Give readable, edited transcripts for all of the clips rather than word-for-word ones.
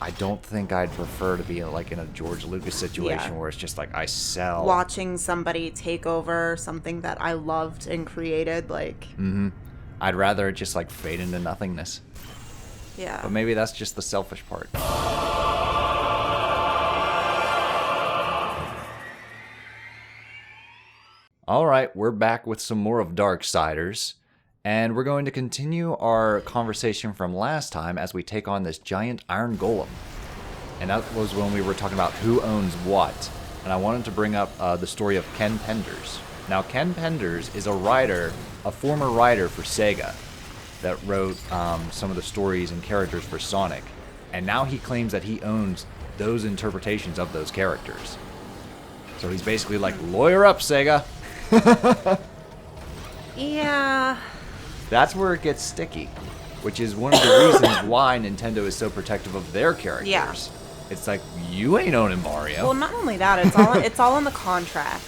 I don't think I'd prefer to be like in a George Lucas situation where it's just like I sell. Watching somebody take over something that I loved and created, like. I'd rather it just like fade into nothingness. Yeah. But maybe that's just the selfish part. All right, we're back with some more of Darksiders, and we're going to continue our conversation from last time as we take on this giant iron golem. And that was when we were talking about who owns what. And I wanted to bring up the story of Ken Penders. Now, Ken Penders is a writer, a former writer for Sega that wrote some of the stories and characters for Sonic. And now he claims that he owns those interpretations of those characters. So he's basically like, lawyer up, Sega. Yeah. That's where it gets sticky, which is one of the reasons why Nintendo is so protective of their characters. Yeah. It's like, you ain't owning Mario. Well, not only that, it's all in the contract.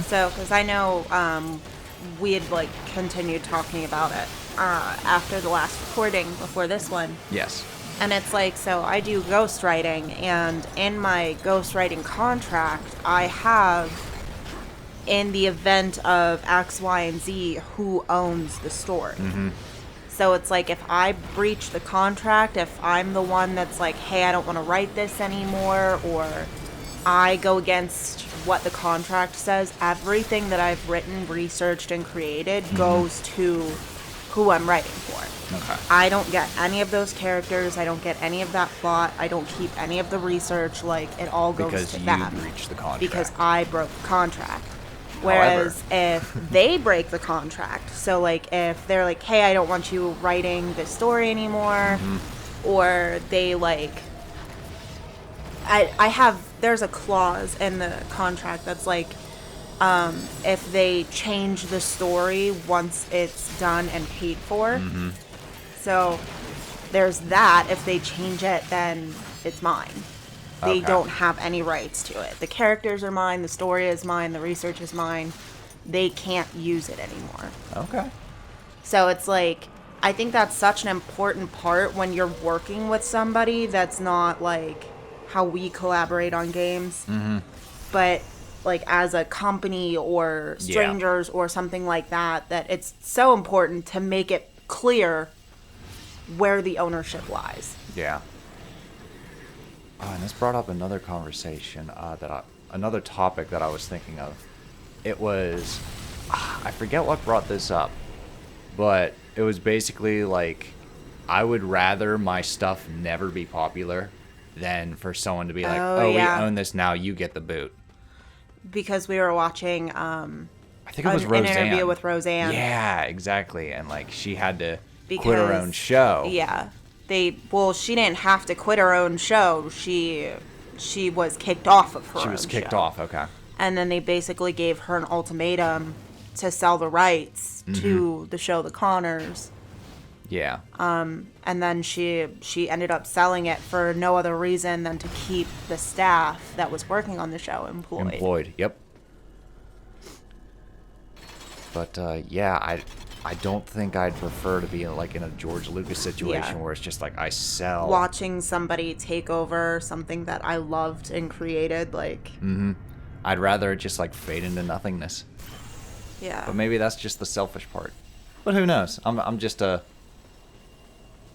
So, because I know we had like continued talking about it after the last recording before this one. Yes. And it's like, so I do ghostwriting, and in my ghostwriting contract, I have, in the event of X, Y, and Z, who owns the story. So it's like, if I breach the contract, if I'm the one that's like, hey, I don't want to write this anymore, or I go against what the contract says, everything that I've written, researched, and created goes to who I'm writing for. Okay. I don't get any of those characters. I don't get any of that plot. I don't keep any of the research. Like, it all goes to them. Because you breached the contract. Because I broke the contract. Whereas if they break the contract, so like if they're like, hey, I don't want you writing this story anymore, or they like, there's a clause in the contract that's like, if they change the story once it's done and paid for. So there's that. If they change it, then it's mine. They don't have any rights to it. The characters are mine, the story is mine, the research is mine. They can't use it anymore. Okay. So it's like, I think that's such an important part when you're working with somebody that's not like how we collaborate on games. But like as a company or strangers or something like that, that it's so important to make it clear where the ownership lies. Yeah. Oh, and this brought up another conversation another topic that I was thinking of. It was, I forget what brought this up, but it was basically like, I would rather my stuff never be popular than for someone to be like, we own this now, you get the boot. Because we were watching, I think it was Roseanne. An interview with Roseanne. Yeah, exactly. And like, she had to quit her own show. Yeah. She didn't have to quit her own show. She was kicked off of her own show. She was kicked off, okay. And then they basically gave her an ultimatum to sell the rights to the show The Connors. Yeah. And then she ended up selling it for no other reason than to keep the staff that was working on the show employed. Yep. But I don't think I'd prefer to be like in a George Lucas situation where it's just like I sell. Watching somebody take over something that I loved and created, like. I'd rather it just like fade into nothingness. Yeah. But maybe that's just the selfish part. But who knows? I'm just a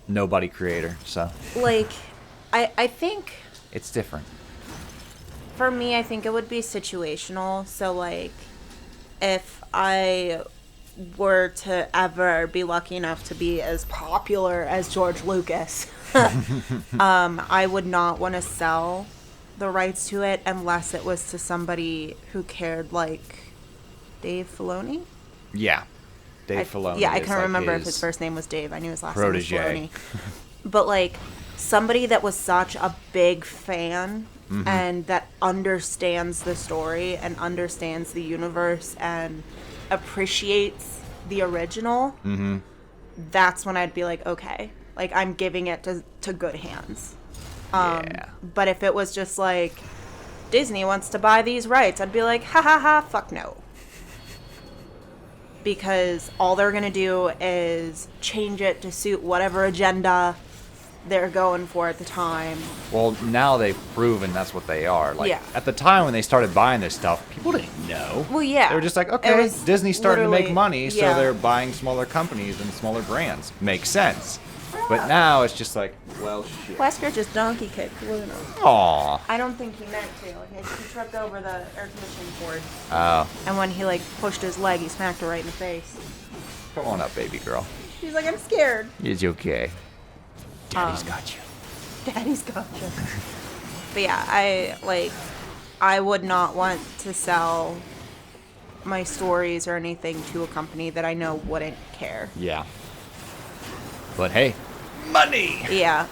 nobody creator, so. Like, I think. It's different. For me, I think it would be situational. So like, if I were to ever be lucky enough to be as popular as George Lucas, I would not want to sell the rights to it unless it was to somebody who cared, like Dave Filoni. Yeah, Dave Filoni. Yeah, I can't remember if his first name was Dave. I knew his last name was protege. Filoni. But like somebody that was such a big fan and that understands the story and understands the universe and appreciates the original, that's when I'd be like, okay, like I'm giving it to good hands. But if it was just like Disney wants to buy these rights, I'd be like, ha ha ha, fuck no. Because all they're gonna do is change it to suit whatever agenda they're going for at the time. Well, now they've proven that's what they are. Like, Yeah. at the time when they started buying this stuff, people didn't know. Well, yeah. They were just like, It okay, was Disney's starting to make literally- money, so yeah. they're buying smaller companies and smaller brands. Makes sense. But now it's just like, well, shit. Wesker just donkey kicked Luna. Aw. I don't think he meant to. He tripped over the air conditioning cord. Oh. And when he, like, pushed his leg, he smacked her right in the face. Come on up, baby girl. She's like, I'm scared. It's okay. Daddy's got you. Daddy's got you. But yeah, I would not want to sell my stories or anything to a company that I know wouldn't care. Yeah. But hey, money! Yeah.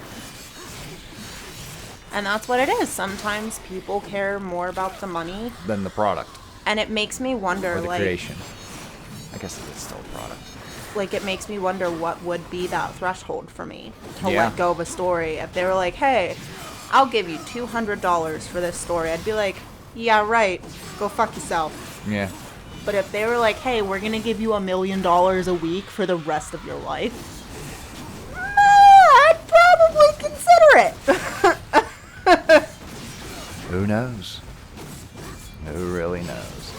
And that's what it is. Sometimes people care more about the money, Then the product. and it makes me wonder, Or the like, creation. I guess it's still a product. it makes me wonder what would be that threshold for me to Yeah. let go of a story. If they were like, hey, I'll give you $200 for this story, I'd be like, yeah, right, go fuck yourself. Yeah. But if they were like, hey, we're gonna give you $1 million a week for the rest of your life, I'd probably consider it. Who knows? Who really knows?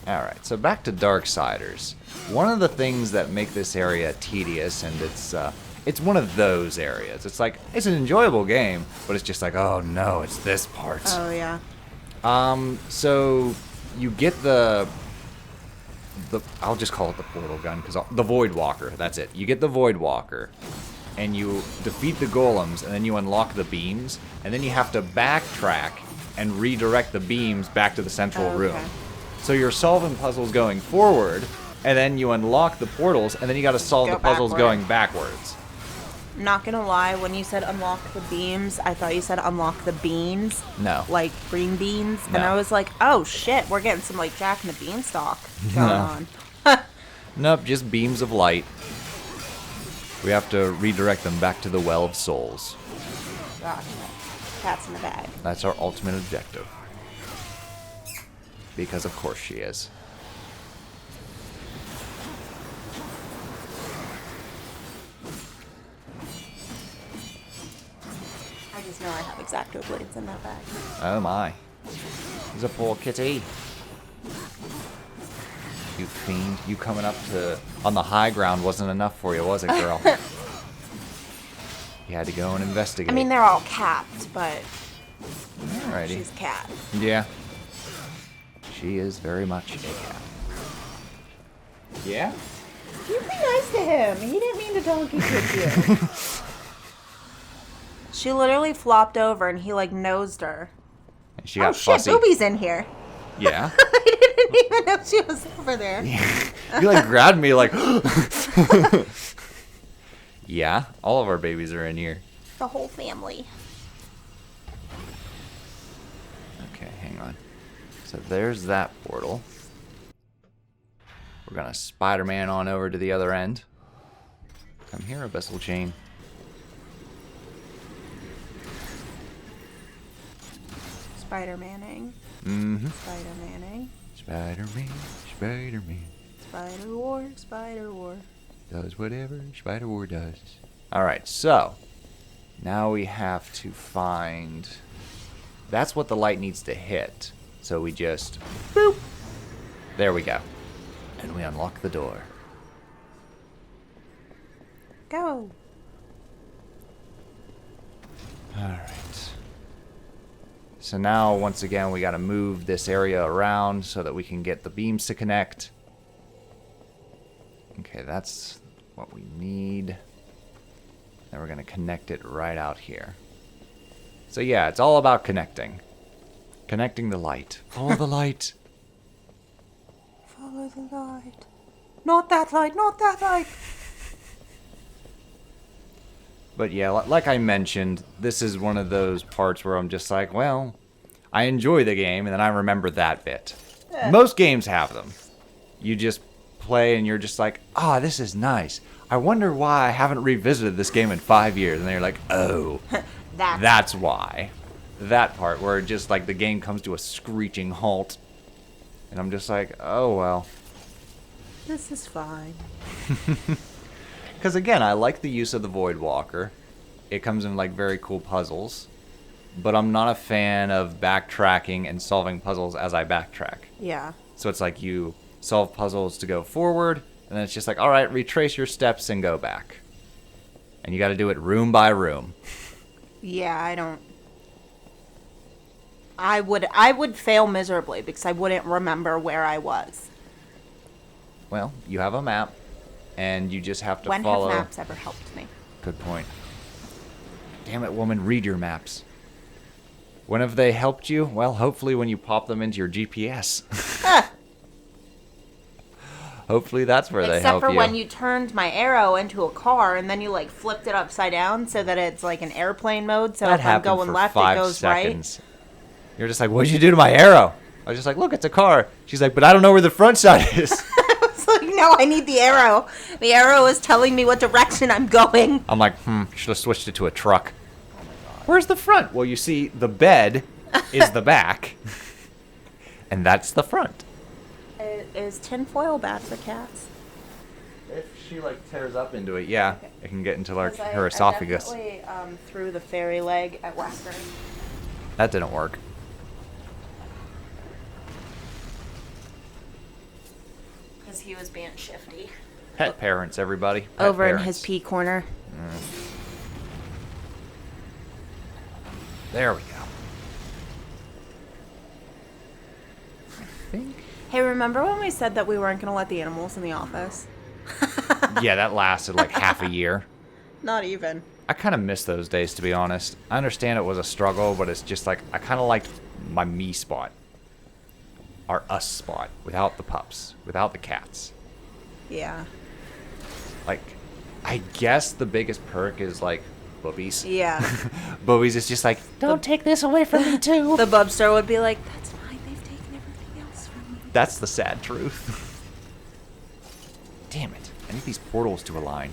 Alright, so back to Darksiders. One of the things that make this area tedious, and it's one of those areas. It's like, it's an enjoyable game, but it's just like, oh no, it's this part. Oh, yeah. So you get the I'll just call it the portal gun, because the Void Walker, that's it. You get the Void Walker, and you defeat the golems, and then you unlock the beams, and then you have to backtrack and redirect the beams back to the central Okay. room. So you're solving puzzles going forward, and then you unlock the portals, and then you got to solve Go the puzzles backward. going backwards. Not gonna lie, when you said unlock the beams, I thought you said unlock the beans. No. Like green beans. No. And I was like, oh shit, we're getting some like Jack and the Beanstalk going on. Nope, just beams of light. We have to redirect them back to the Well of Souls. Gotcha. Cat's in the bag. That's our ultimate objective. Because of course she is. I just know I have X-Acto blades in that bag. Oh my. He's a poor kitty. You fiend. You coming up to on the high ground wasn't enough for you, was it, girl? You had to go and investigate. I mean, they're all capped, but Alrighty. she's cat. Yeah. She is very much a cat. Yeah? You be nice to him. He didn't mean to donkey kick you. She literally flopped over and he like nosed her. And she got Oh shit, fussy. Booby's in here. Yeah. I didn't even know she was over there. You like grabbed me like Yeah, all of our babies are in here. The whole family. Okay, hang on. So there's that portal. We're gonna Spider-Man on over to the other end. Come here, Abyssal Chain. Spider-Manning. Mm-hmm. Spider-Manning. Spider-Man, Spider-Man. Spider-War, Spider-War. Does whatever Spider-War does. Alright, so now we have to find... That's what the light needs to hit. So we just... Boop! There we go. And we unlock the door. Go. Alright. So now, once again, we gotta move this area around so that we can get the beams to connect. Okay, that's what we need. Then we're gonna connect it right out here. So yeah, it's all about connecting. Connecting the light. Follow the light. Follow the light. Not that light, not that light. But yeah, like I mentioned, this is one of those parts where I'm just like, well, I enjoy the game, and then I remember that bit. Most games have them. You just play, and you're just like, ah, this is nice. I wonder why I haven't revisited this game in 5 years. And then you're like, oh, that's why. That part where just like the game comes to a screeching halt. And I'm just like, oh, well. This is fine. Because again, I like the use of the Void Walker. It comes in like very cool puzzles. But I'm not a fan of backtracking and solving puzzles as I backtrack. Yeah. So it's like you solve puzzles to go forward, and then it's just like, all right, retrace your steps and go back. And you got to do it room by room. Yeah, I don't. I would fail miserably because I wouldn't remember where I was. Well, you have a map, and you just have to When follow. have maps ever helped me? Good point. Damn it, woman, read your maps. When have they helped you? Well, hopefully when you pop them into your GPS. Hopefully that's where they help Except for you. when you turned my arrow into a car and then you like flipped it upside down so that it's like an airplane mode. So that if I'm happened going for left, 5 it goes seconds. You're just like, what'd you do to my arrow? I was just like, look, it's a car. She's like, but I don't know where the front side is. right. I was like, no, I need the arrow. The arrow is telling me what direction I'm going. I'm like, should have switched it to a truck. Where's the front? Well, you see, the bed is the back, and that's the front. Is tinfoil bad for cats? If she like tears up into it, yeah, Okay. it can get into like 'Cause her esophagus. I definitely threw the fairy leg at Western. That didn't work. Because he was being shifty. Pet parents, everybody. Pet Over in parents. his pee corner. There we go. I think. Hey, remember when we said that we weren't going to let the animals in the office? Yeah, that lasted like half a year. Not even. I kind of miss those days, to be honest. I understand it was a struggle, but it's just like, I kind of liked my me spot. Our us spot. Without the pups. Without the cats. Yeah. Like, I guess the biggest perk is like boobies. Yeah. Boobies is just like, don't take this away from me too. The Bubster would be like, that's fine, they've taken everything else from me. That's the sad truth. Damn it. I need these portals to align.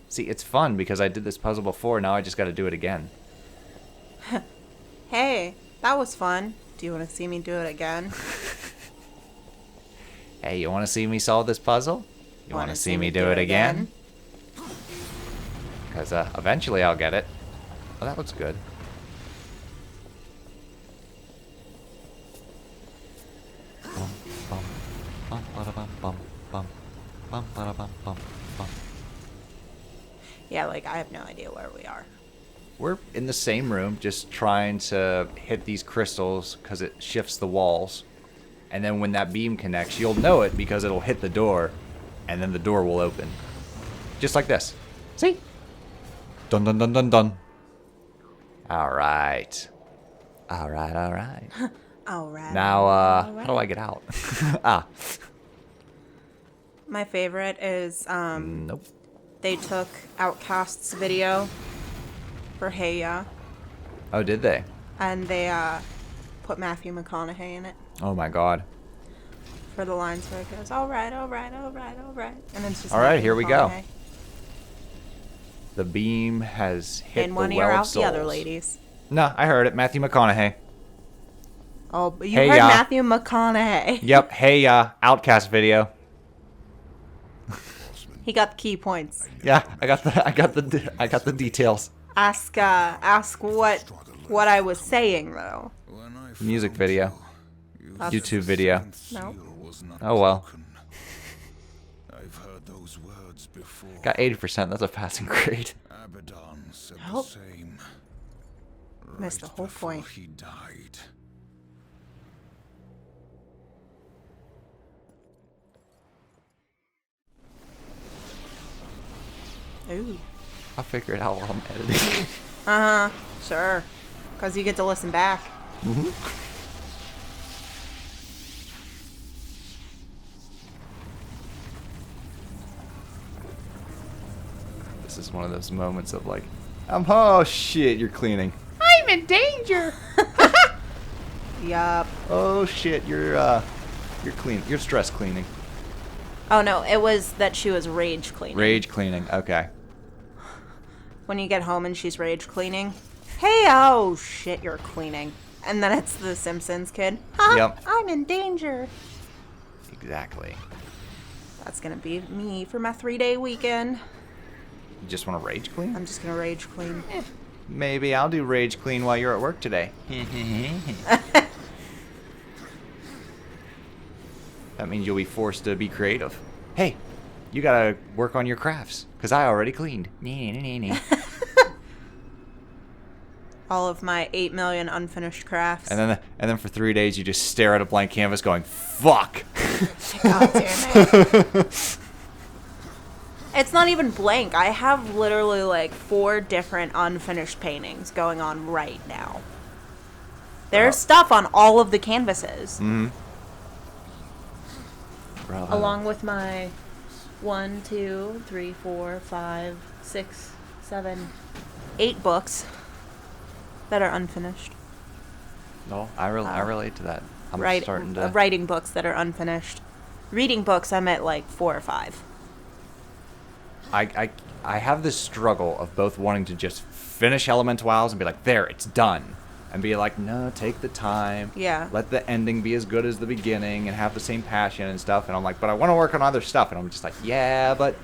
See, it's fun because I did this puzzle before, now I just gotta do it again. Hey, that was fun. Do you want to see me do it again? Hey, you wanna see me solve this puzzle? You wanna see me do it again? Because eventually I'll get it. Oh, that looks good. Bum, bum, bum, bada, bum, bum, bum, bum, bada, bum, bum, bum. Yeah, like, I have no idea where we are. We're in the same room, just trying to hit these crystals because it shifts the walls. And then when that beam connects, you'll know it because it'll hit the door, and then the door will open. Just like this. See? Dun dun dun dun dun. Alright. Alright, alright. Alright. Now, how do I get out? My favorite is, Nope. they took Outcast's video for Hey Ya, Oh, did they? and they, put Matthew McConaughey in it Oh my god. for the lines where it goes, alright, alright, alright, alright. And then it's just Alright, Matthew here we go. McConaughey. The beam has hit In the one well ear, of out the other, souls. ladies. No, I heard it. Matthew McConaughey. Oh, but you Hey heard Ya. Matthew McConaughey. Yep. Hey, Outcast video. He got the key points. Yeah, I got the details. Ask what I was saying though. Music video. That's- YouTube video. No. Oh well. I've heard those words before. Got 80%. That's a passing grade. Abaddon said Nope. the same. Missed the right whole before point. He died. Ooh. I'll figure it out while I'm editing. Sure. Because you get to listen back. This is one of those moments of like, oh shit, you're cleaning. I'm in danger. Yup. Oh shit, you're clean. You're stress cleaning. Oh no, it was that she was rage cleaning. Rage cleaning. Okay. When you get home and she's rage cleaning. Hey, oh shit, you're cleaning. And then it's the Simpsons kid. Huh? Yep. I'm in danger. Exactly. That's gonna be me for my 3-day weekend. You just want to rage clean? I'm just gonna rage clean. Maybe I'll do rage clean while you're at work today. That means you'll be forced to be creative. Hey, you gotta work on your crafts, because I already cleaned. All of my 8 million unfinished crafts. And then for 3 days you just stare at a blank canvas going, fuck! God damn it. It's not even blank. I have literally like 4 different unfinished paintings going on right now. There's stuff on all of the canvases. Mm-hmm. Along with my 1, 2, 3, 4, 5, 6, 7, 8 books that are unfinished. No, I relate to that. I'm starting to... Writing books that are unfinished. Reading books, I'm at like 4 or 5. I have this struggle of both wanting to just finish Elemental Owls and be like, there, it's done. And be like, no, take the time. Yeah. Let the ending be as good as the beginning and have the same passion and stuff. And I'm like, but I want to work on other stuff. And I'm just like, yeah, but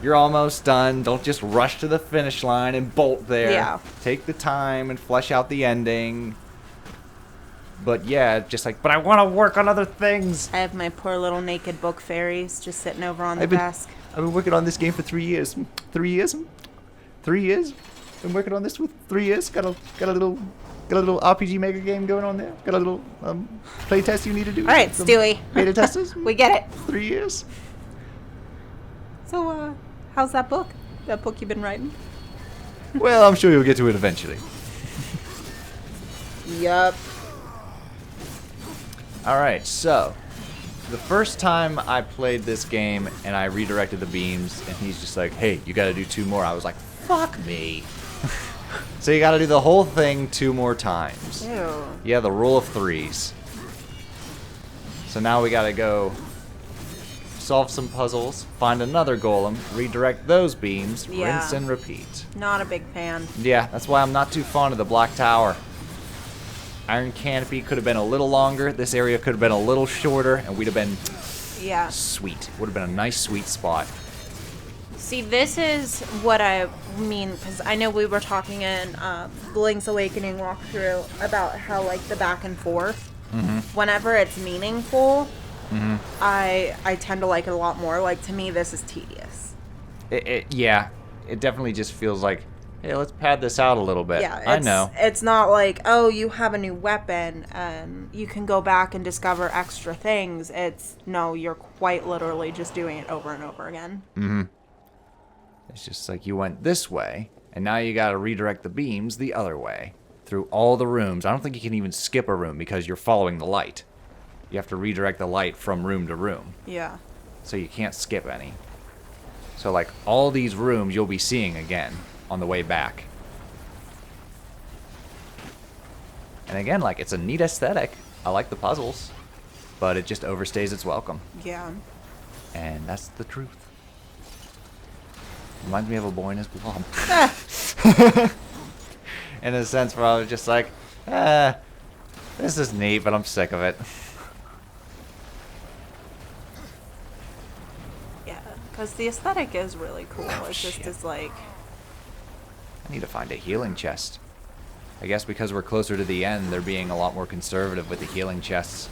you're almost done. Don't just rush to the finish line and bolt there. Yeah. Take the time and flesh out the ending. But yeah, just like, but I want to work on other things. I have my poor little naked book fairies just sitting over on the desk. I've been working on this game for 3 years. 3 years? 3 years? Been working on this with 3 years. Got a little RPG Maker game going on there. Got a little play test you need to do. All right, Stewie. Beta testers. We get it. 3 years. So, how's that book? That book you've been writing? Well, I'm sure you'll get to it eventually. Yup. All right, so the first time I played this game and I redirected the beams, and he's just like, "Hey, you got to do 2 more." I was like, "Fuck me." So you got to do the whole thing 2 more times. Ew. Yeah, the rule of 3s. So now we got to go solve some puzzles, find another golem, redirect those beams, Yeah. rinse and repeat. Not a big fan. Yeah, that's why I'm not too fond of the Black Tower. Iron Canopy could have been a little longer. This area could have been a little shorter, and we'd have been Yeah. sweet. Would have been a nice, sweet spot. See, this is what I mean, because I know we were talking in Link's Awakening walkthrough about how, like, the back and forth, whenever it's meaningful, I tend to like it a lot more. Like, to me, this is tedious. Yeah, it definitely just feels like, hey, let's pad this out a little bit. Yeah, I know. It's not like, oh, you have a new weapon and you can go back and discover extra things. No, you're quite literally just doing it over and over again. It's just like you went this way, and now you got to redirect the beams the other way through all the rooms. I don't think you can even skip a room because you're following the light. You have to redirect the light from room to room. Yeah. So you can't skip any. So like all these rooms you'll be seeing again on the way back. And again, like, it's a neat aesthetic. I like the puzzles, but it just overstays its welcome. Yeah. And that's the truth. Reminds me of a boy in his blob. In a sense where I was just like, this is neat, but I'm sick of it. Yeah, because the aesthetic is really cool. Oh, It's just shit. as like, I need to find a healing chest. I guess because we're closer to the end, they're being a lot more conservative with the healing chests.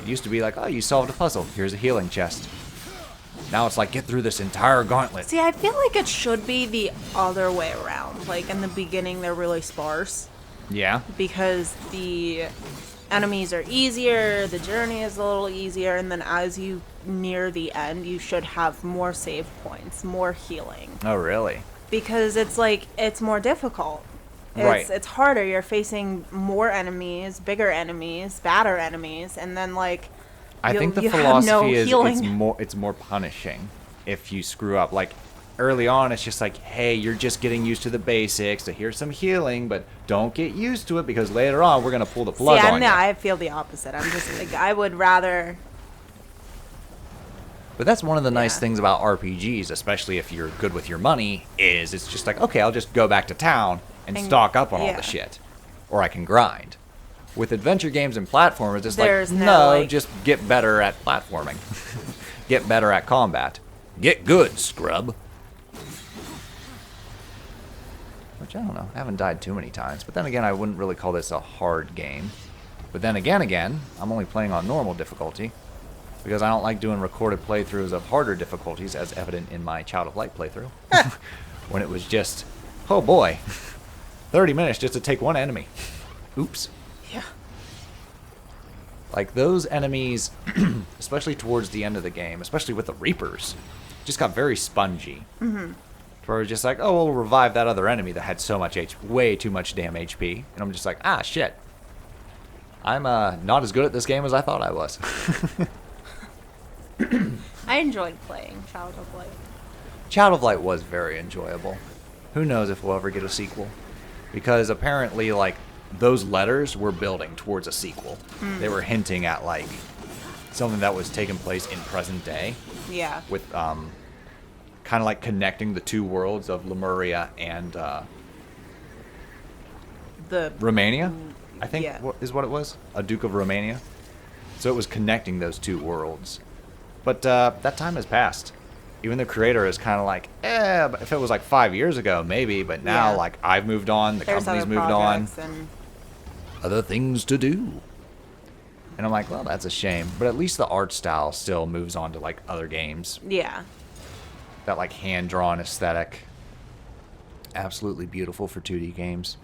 It used to be like, oh, you solved a puzzle. Here's a healing chest. Now it's like, get through this entire gauntlet. see, I feel like it should be the other way around. Like, in the beginning, they're really sparse Yeah. because the enemies are easier, the journey is a little easier, and then as you near the end, you should have more save points, more healing. Oh, really? Because it's like, it's more difficult. Right. It's harder. You're facing more enemies, bigger enemies, badder enemies, and then like I think the you have no philosophy is healing. it's more punishing if you screw up. Like early on, it's just like, hey, you're just getting used to the basics. So here's some healing, but don't get used to it because later on we're gonna pull the plug on you. I feel the opposite. I'm just like, I would rather. But that's one of the nice Yeah. things about RPGs, especially if you're good with your money, is it's just like, okay, I'll just go back to town and stock up on all yeah. the shit, or I can grind. With adventure games and platformers, it's There's like, no, no, like- just get better at platforming. get better at combat. Get good, scrub. Which, I don't know. I haven't died too many times. But then again, I wouldn't really call this a hard game. But then again, I'm only playing on normal difficulty. Because I don't like doing recorded playthroughs of harder difficulties, as evident in my Child of Light playthrough. When it was just, oh boy, 30 minutes just to take one enemy. Oops. Yeah. Like, those enemies, especially towards the end of the game, especially with the Reapers, just got very spongy. Mm-hmm. Where it's just like, oh, we'll revive that other enemy that had so much way too much damn HP. And I'm just like, ah, shit. I'm not as good at this game as I thought I was. I enjoyed playing Child of Light. Child of Light was very enjoyable. Who knows if we'll ever get a sequel. Because apparently, like, those letters were building towards a sequel. They were hinting at, like, something that was taking place in present day. Yeah. With, kind of like connecting the two worlds of Lemuria and, The Romania, I think yeah. is what it was. A Duke of Romania. So it was connecting those two worlds. But that time has passed. Even the creator is kind of like, but if it was like 5 years ago, maybe. But now, Yeah. like, I've moved on. The There's company's other moved on. projects and Other things to do. And I'm like, well, that's a shame. But at least the art style still moves on to, like, other games. yeah. That, like, hand-drawn aesthetic. Absolutely beautiful for 2D games.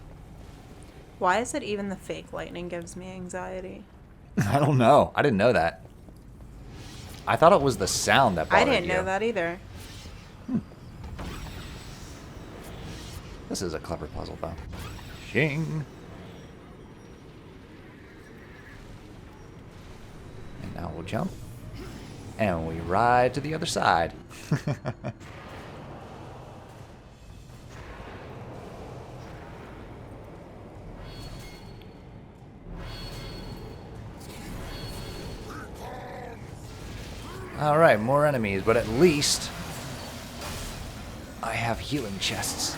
Why is it even the fake lightning gives me anxiety? I don't know. I didn't know that. I thought it was the sound that bothered I didn't you. know that either. This is a clever puzzle, though. Shing. And now we'll jump. And we ride to the other side. Alright, more enemies, but at least I have healing chests.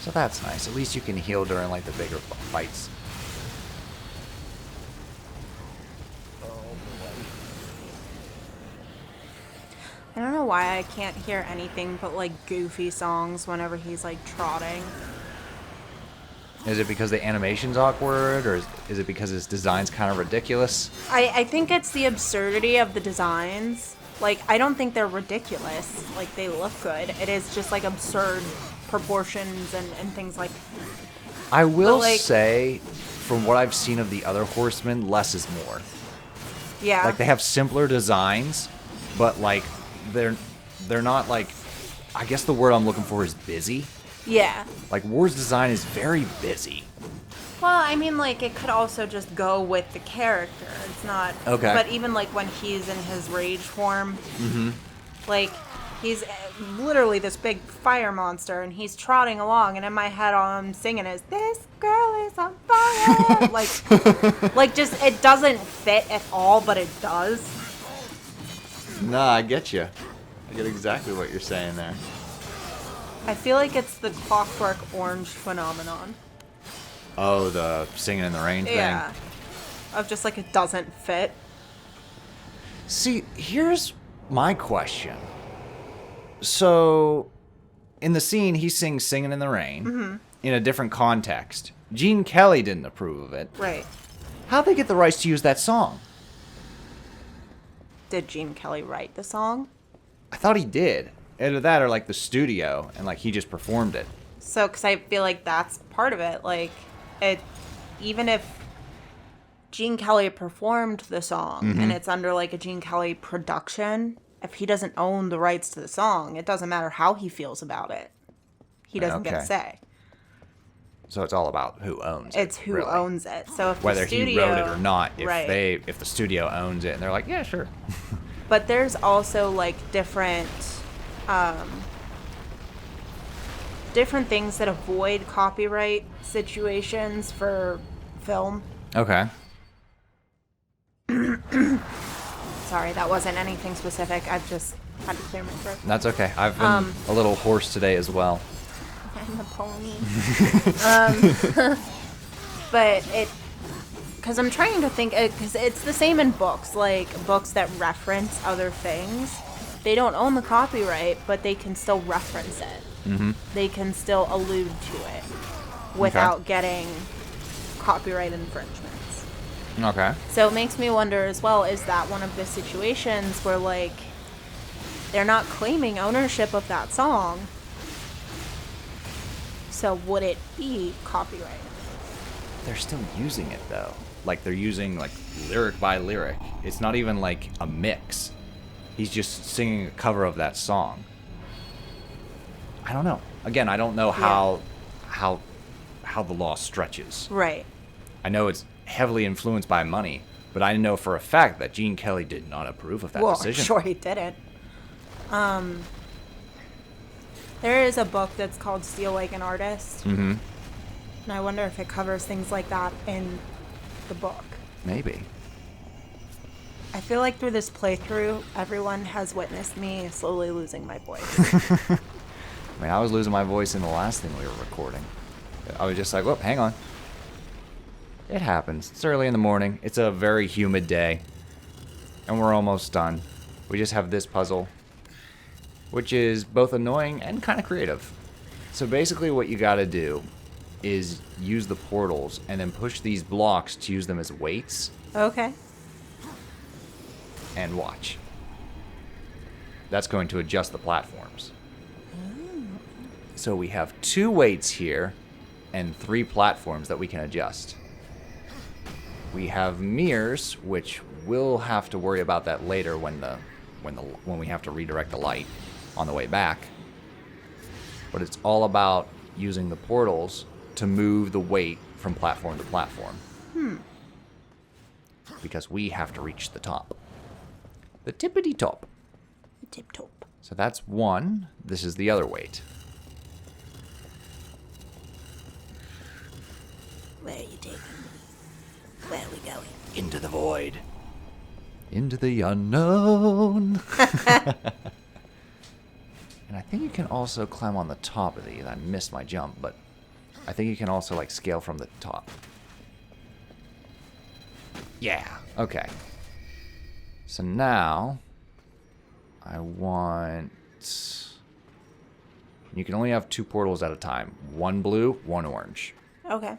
So that's nice. At least you can heal during, like, the bigger fights. I don't know why I can't hear anything but like goofy songs whenever he's like trotting. Is it because the animation's awkward, or is it because his design's kind of ridiculous? I think it's the absurdity of the designs. Like, I don't think they're ridiculous. Like, they look good. It is just like absurd proportions and things like. I will like- say, from what I've seen of the other Horsemen, less is more. Yeah. Like, they have simpler designs, but, like, they're not, like, I guess the word I'm looking for is busy. Yeah. Like, War's design is very busy. Well, I mean, like, it could also just go with the character. It's not. Okay. But even, like, when he's in his rage form, like, he's literally this big fire monster, and he's trotting along, and in my head, all I'm singing is, "This girl is on fire!" like, just, it doesn't fit at all, but it does. Nah, I get you. I get exactly what you're saying there. I feel like it's the Clockwork Orange phenomenon. Oh, the singing in the rain thing? Yeah. Of just, like, it doesn't fit. See, here's my question. So, in the scene, he sings Singing in the Rain in a different context. Gene Kelly didn't approve of it. Right. How'd they get the rights to use that song? Did Gene Kelly write the song? I thought he did. Either that or, like, the studio, and, like, he just performed it. So, because I feel like that's part of it. Like, it, even if Gene Kelly performed the song and it's under, like, a Gene Kelly production, if he doesn't own the rights to the song, it doesn't matter how he feels about it. He doesn't get a Okay. say. So it's all about who owns it. It's who really. owns it. So if Whether the studio, he wrote it or not, if right. if the studio owns it, and they're like, yeah, sure. But there's also, like, different things that avoid copyright situations for film. Okay. Sorry, that wasn't anything specific. I've just had to clear my throat. That's okay. I've been a little hoarse today as well. I'm a pony. But it because I'm trying to think, because it's the same in books, like books that reference other things. They don't own the copyright, but they can still reference it. Mm-hmm. They can still allude to it without getting copyright infringements. Okay. So it makes me wonder as well, is that one of the situations where, like, they're not claiming ownership of that song? So would it be copyrighted? They're still using it, though. Like, they're using, like, lyric by lyric. It's not even, like, a mix. He's just singing a cover of that song. I don't know. Again, I don't know how the law stretches. Right. I know it's heavily influenced by money, but I know for a fact that Gene Kelly did not approve of that decision. Sure he didn't. There is a book that's called Steal Like an Artist. Mm-hmm. And I wonder if it covers things like that in the book. Maybe. I feel like through this playthrough, everyone has witnessed me slowly losing my voice. I mean, I was losing my voice in the last thing we were recording. I was just like, whoop, hang on. It happens. It's early in the morning. It's a very humid day. And we're almost done. We just have this puzzle, which is both annoying and kind of creative. So basically what you gotta do is use the portals and then push these blocks to use them as weights. Okay. And watch. That's going to adjust the platforms. So we have 2 weights here and 3 platforms that we can adjust. We have mirrors, which we'll have to worry about that later when we have to redirect the light on the way back. But it's all about using the portals to move the weight from platform to platform. Because we have to reach the top. The tippity top. The tip top. So that's 1. This is the other weight. Where are you taking me? Where are we going? Into the void. Into the unknown. And I think you can also climb on the top of these. I missed my jump, but I think you can also, like, scale from the top. Yeah. Okay. So now I want... You can only have 2 portals at a time. 1 blue, 1 orange. Okay.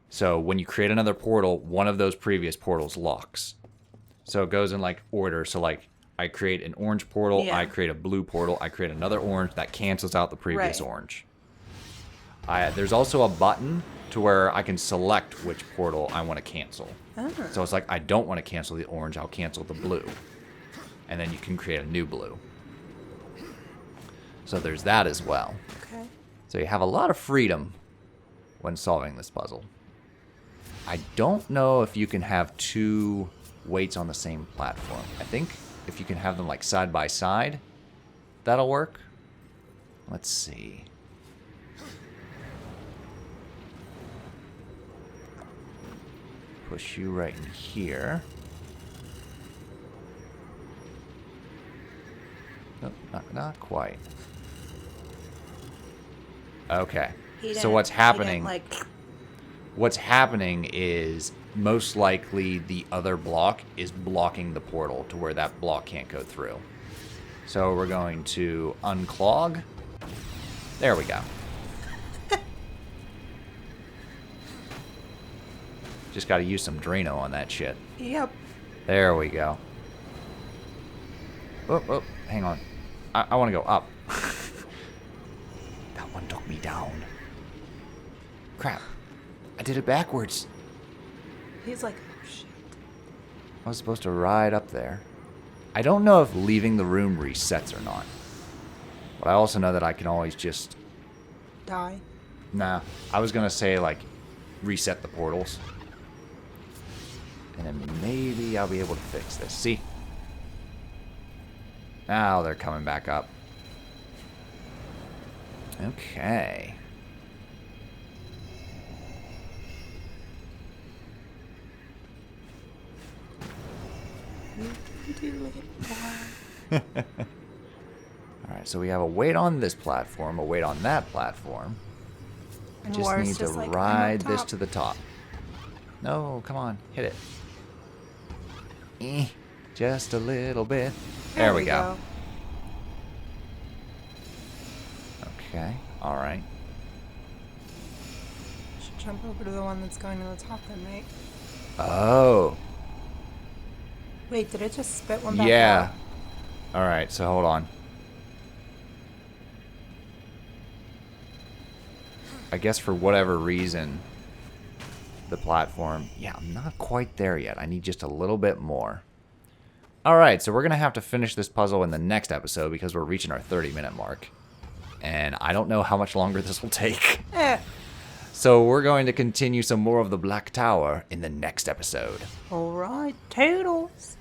So when you create another portal, one of those previous portals locks. So it goes in, like, order. So, like, I create an orange portal, Yeah. I create a blue portal, I create another orange, that cancels out the previous Right. orange. There's also a button to where I can select which portal I want to cancel. Oh. So it's like, I don't want to cancel the orange, I'll cancel the blue. And then you can create a new blue. So there's that as well. Okay. So you have a lot of freedom when solving this puzzle. I don't know if you can have 2 weights on the same platform. I think if you can have them, like, side by side, that'll work. Let's see. Push you right in here. Nope, not quite. Okay. So what's happening? What's happening is most likely the other block is blocking the portal to where that block can't go through. So we're going to unclog. There we go. Just got to use some Drano on that shit. Yep. There we go. Oh, hang on. I want to go up. That one took me down. Crap. I did it backwards. He's like, oh, shit. I was supposed to ride up there. I don't know if leaving the room resets or not. But I also know that I can always just... Die. Nah. I was going to say, like, reset the portals. And then maybe I'll be able to fix this. See? Now they're coming back up. Okay. Alright, so we have a weight on this platform, a weight on that platform. I And just Laura's need to just like, I'm up ride this top. to the top. No, come on. Hit it. Just a little bit. There we go. Okay. All right. Should jump over to the one that's going to the top then, right? Oh. Wait, did it just spit one back Yeah. out? All right. So hold on. I guess for whatever reason, the platform... Yeah, I'm not quite there yet. I need just a little bit more. All right, so we're going to have to finish this puzzle in the next episode because we're reaching our 30-minute mark. And I don't know how much longer this will take. So we're going to continue some more of the Black Tower in the next episode. All right, toodles.